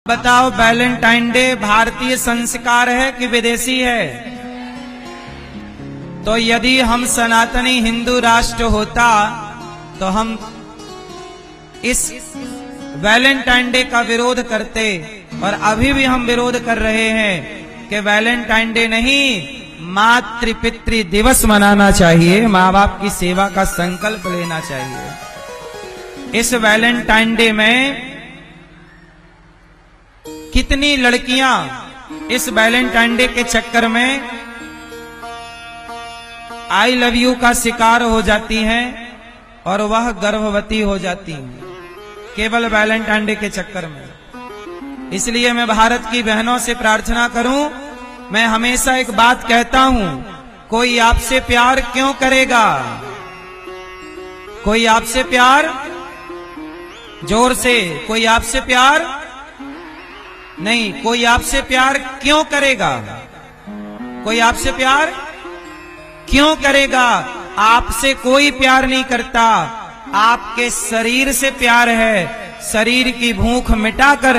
बताओ, Valentine day भारतीय संस्कार है कि विदेशी है? तो यदि हम सनातनी हिंदू राष्ट्र होता तो हम इस वैलेंटाइन डे का विरोध करते, और अभी भी हम विरोध कर रहे हैं कि वैलेंटाइन डे नहीं, मातृ पितृ दिवस मनाना चाहिए, माँ बाप की सेवा का संकल्प लेना चाहिए। इस वैलेंटाइन डे में कितनी लड़कियां इस वैलेंटाइन डे के चक्कर में आई लव यू का शिकार हो जाती हैं और वह गर्भवती हो जाती हैं केवल वैलेंटाइन डे के चक्कर में। इसलिए मैं भारत की बहनों से प्रार्थना करूं, मैं हमेशा एक बात कहता हूं, कोई आपसे प्यार क्यों करेगा? कोई आपसे प्यार, जोर से, कोई आपसे प्यार नहीं, कोई आपसे प्यार क्यों करेगा? कोई आपसे प्यार क्यों करेगा? आपसे कोई प्यार नहीं करता, आपके शरीर से प्यार है। शरीर की भूख मिटाकर,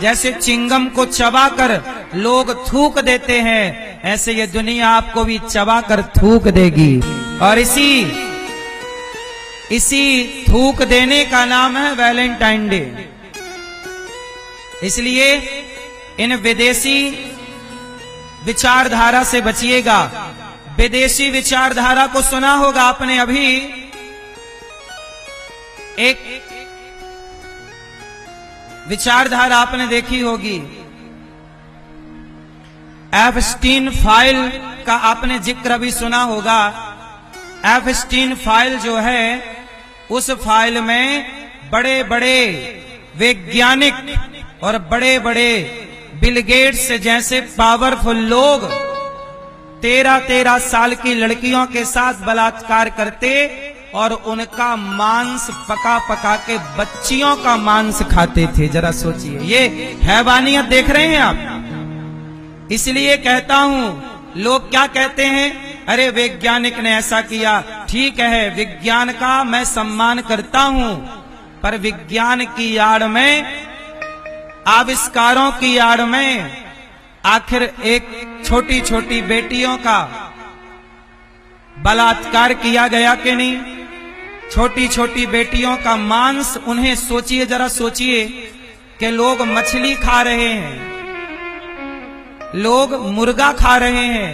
जैसे चिंगम को चबाकर लोग थूक देते हैं, ऐसे ये दुनिया आपको भी चबाकर थूक देगी। और इसी थूक देने का नाम है वैलेंटाइन डे। इसलिए इन विदेशी विचारधारा से बचिएगा। विदेशी विचारधारा को सुना होगा आपने, अभी एक विचारधारा आपने देखी होगी, एप्स्टीन फाइल का आपने जिक्र अभी सुना होगा। एप्स्टीन फाइल जो है, उस फाइल में बड़े बड़े वैज्ञानिक और बड़े बड़े बिल गेट्स जैसे पावरफुल लोग 13-13 साल की लड़कियों के साथ बलात्कार करते और उनका मांस पका पका के बच्चियों का मांस खाते थे। जरा सोचिए, ये हैवानियत देख रहे हैं आप। इसलिए कहता हूं, लोग क्या कहते हैं, अरे वैज्ञानिक ने ऐसा किया। ठीक है, विज्ञान का मैं सम्मान करता हूं, पर विज्ञान की आड़ में, आविष्कारों की आड़ में आखिर एक छोटी छोटी बेटियों का बलात्कार किया गया कि नहीं? छोटी छोटी बेटियों का मांस, उन्हें सोचिए, जरा सोचिए कि लोग मछली खा रहे हैं, लोग मुर्गा खा रहे हैं,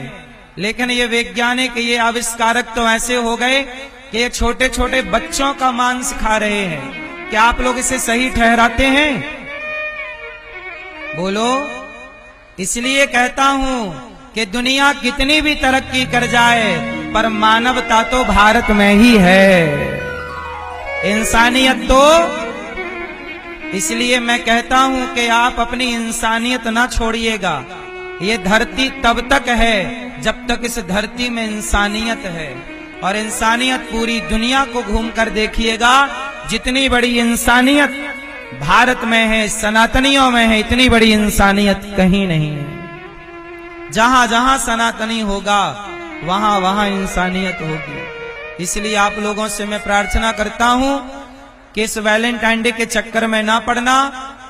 लेकिन ये वैज्ञानिक, ये आविष्कारक तो ऐसे हो गए कि ये छोटे छोटे बच्चों का मांस खा रहे हैं। क्या आप लोग इसे सही ठहराते हैं? बोलो। इसलिए कहता हूं कि दुनिया कितनी भी तरक्की कर जाए, पर मानवता तो भारत में ही है, इंसानियत तो। इसलिए मैं कहता हूं कि आप अपनी इंसानियत ना छोड़िएगा। ये धरती तब तक है जब तक इस धरती में इंसानियत है, और इंसानियत पूरी दुनिया को घूमकर देखिएगा, जितनी बड़ी इंसानियत भारत में है, सनातनियों में है, इतनी बड़ी इंसानियत कहीं नहीं है। जहां जहां सनातनी होगा, वहां वहां इंसानियत होगी। इसलिए आप लोगों से मैं प्रार्थना करता हूं कि इस वैलेंटाइन डे के चक्कर में ना पड़ना।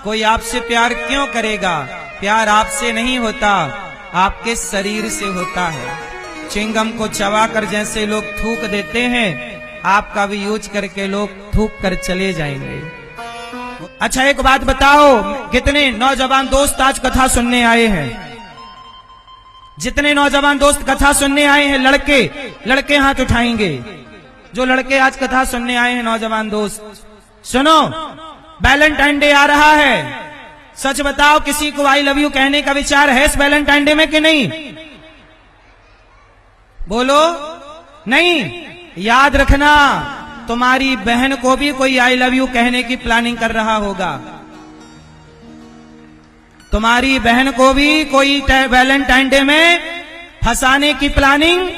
कोई आपसे प्यार क्यों करेगा? प्यार आपसे नहीं होता, आपके शरीर से होता है। चिंगम को चबाकर जैसे लोग थूक देते हैं, आपका भी यूज करके लोग थूक कर चले जाएंगे। अच्छा, एक बात बताओ, कितने नौजवान दोस्त आज कथा सुनने आए हैं? जितने नौजवान दोस्त कथा सुनने आए हैं, लड़के हाथ उठाएंगे। जो लड़के आज कथा सुनने आए हैं, नौजवान दोस्त, सुनो, वैलेंटाइन डे आ रहा है। सच बताओ, किसी को आई लव यू कहने का विचार है इस वैलेंटाइन डे में कि नहीं? बोलो। नहीं। याद रखना, तुम्हारी बहन को भी कोई आई लव यू कहने की प्लानिंग कर रहा होगा। तुम्हारी बहन को भी कोई वैलेंटाइन डे में फंसाने की प्लानिंग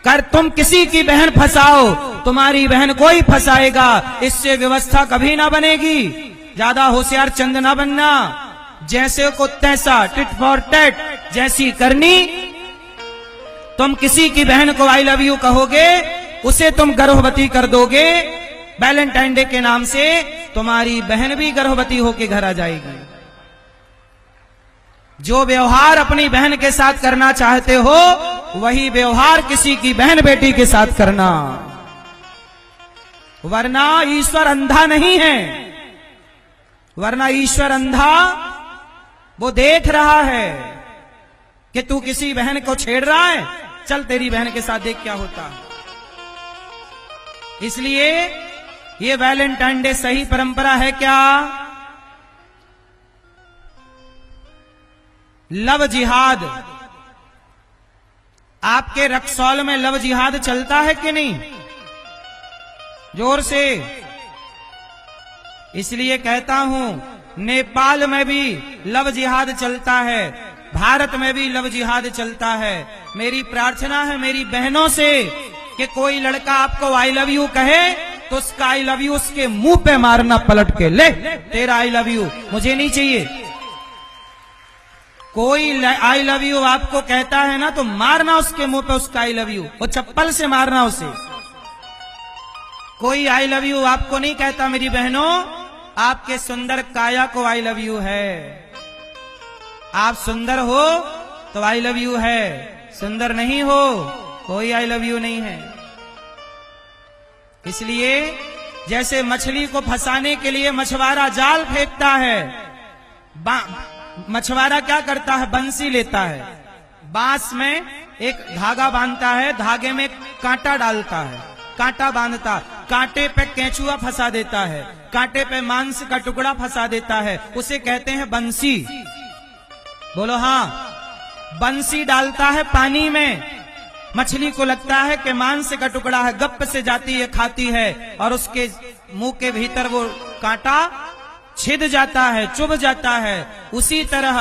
कर। तुम किसी की बहन फंसाओ, तुम्हारी बहन को ही फंसाएगा। इससे व्यवस्था कभी ना बनेगी। ज्यादा होशियार चंद ना बनना, जैसे को तैसा, टिट फॉर टैट जैसी करनी। तुम किसी की बहन को आई लव यू कहोगे, उसे तुम गर्भवती कर दोगे। वैलेंटाइन डे के नाम से तुम्हारी बहन भी गर्भवती होकर घर आ जाएगी। जो व्यवहार अपनी बहन के साथ करना चाहते हो वही व्यवहार किसी की बहन बेटी के साथ करना, वरना ईश्वर अंधा नहीं है। वरना ईश्वर अंधा वो देख रहा है कि तू किसी बहन को छेड़ रहा है, चल तेरी बहन के साथ देख क्या होता है। इसलिए ये वैलेंटाइन डे सही परंपरा है क्या? लव जिहाद, आपके रक्सौल में लव जिहाद चलता है कि नहीं? जोर से। इसलिए कहता हूं, नेपाल में भी लव जिहाद चलता है, भारत में भी लव जिहाद चलता है। मेरी प्रार्थना है मेरी बहनों से कि कोई लड़का आपको आई लव यू कहे तो उसका आई लव यू उसके मुंह पे मारना पलट के, ले तेरा आई लव यू मुझे नहीं चाहिए। कोई आई लव यू आपको कहता है ना तो मारना उसके मुंह पे उसका आई लव यू, वो चप्पल से मारना उसे। कोई आई लव यू आपको नहीं कहता मेरी बहनों, आपके सुंदर काया को आई लव यू है। आप सुंदर हो तो आई लव यू है, सुंदर नहीं हो कोई आई लव यू नहीं है। इसलिए जैसे मछली को फंसाने के लिए मछुआरा जाल फेंकता है, मछुआरा क्या करता है, बंसी लेता है, बांस में एक धागा बांधता है, धागे में कांटा डालता है, कांटा बांधता, कांटे पे केंचुआ फंसा देता है, कांटे पे मांस का टुकड़ा फंसा देता है, उसे कहते हैं बंसी। बोलो हाँ। बंसी डालता है पानी में, मछली को लगता है कि मांस का टुकड़ा है, गप से जाती है, खाती है और उसके मुंह के भीतर वो कांटा छिद जाता है, चुभ जाता है। उसी तरह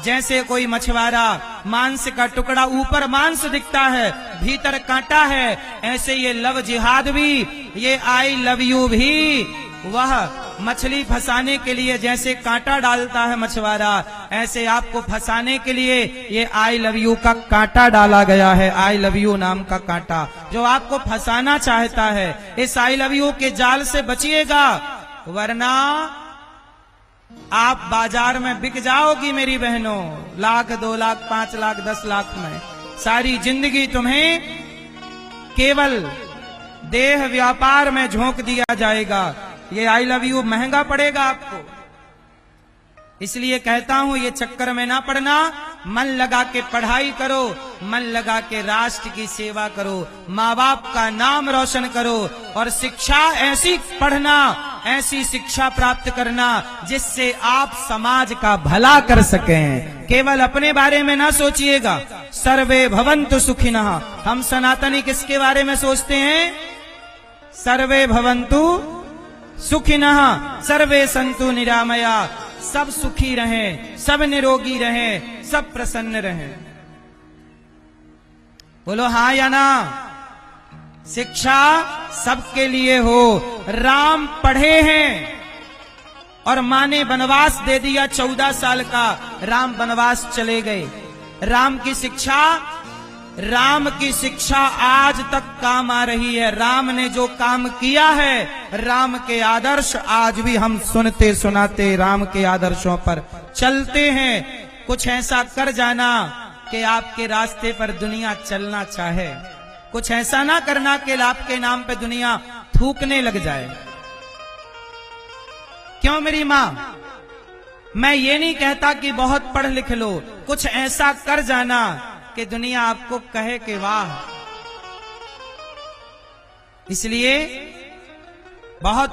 जैसे कोई मछुआरा मांस का टुकड़ा, ऊपर मांस दिखता है भीतर कांटा है, ऐसे ये लव जिहाद भी, ये आई लव यू भी वह मछली फंसाने के लिए जैसे कांटा डालता है मछुआरा, ऐसे आपको फंसाने के लिए ये आई लव यू का कांटा डाला गया है। आई लव यू नाम का कांटा जो आपको फंसाना चाहता है। इस आई लव यू के जाल से बचिएगा, वरना आप बाजार में बिक जाओगी मेरी बहनों, 1 लाख 2 लाख 5 लाख 10 लाख में। सारी जिंदगी तुम्हें केवल देह व्यापार में झोंक दिया जाएगा। ये आई लव यू महंगा पड़ेगा आपको। इसलिए कहता हूं ये चक्कर में ना पड़ना, मन लगा के पढ़ाई करो, मन लगा के राष्ट्र की सेवा करो, माँ बाप का नाम रोशन करो और शिक्षा ऐसी पढ़ना, ऐसी शिक्षा प्राप्त करना जिससे आप समाज का भला कर सकें। केवल अपने बारे में ना सोचिएगा। सर्वे भवन्तु सुखिनः। हम सनातनी किसके बारे में सोचते हैं? सर्वे भवन्तु सुखिनः, सर्वे सन्तु निरामया। सब सुखी रहें, सब निरोगी रहें, सब प्रसन्न रहें। बोलो हाँ या ना। शिक्षा सबके लिए हो। राम पढ़े हैं और मां ने वनवास दे दिया 14 साल का, राम वनवास चले गए। राम की शिक्षा आज तक काम आ रही है। राम ने जो काम किया है, राम के आदर्श आज भी हम सुनते सुनाते राम के आदर्शों पर चलते हैं। कुछ ऐसा कर जाना कि आपके रास्ते पर दुनिया चलना चाहे। कुछ ऐसा ना करना कि आपके नाम पे दुनिया थूकने लग जाए। क्यों मेरी मां? मैं ये नहीं कहता कि बहुत पढ़ लिख लो, कुछ ऐसा कर जाना कि दुनिया आपको कहे कि वाह। इसलिए बहुत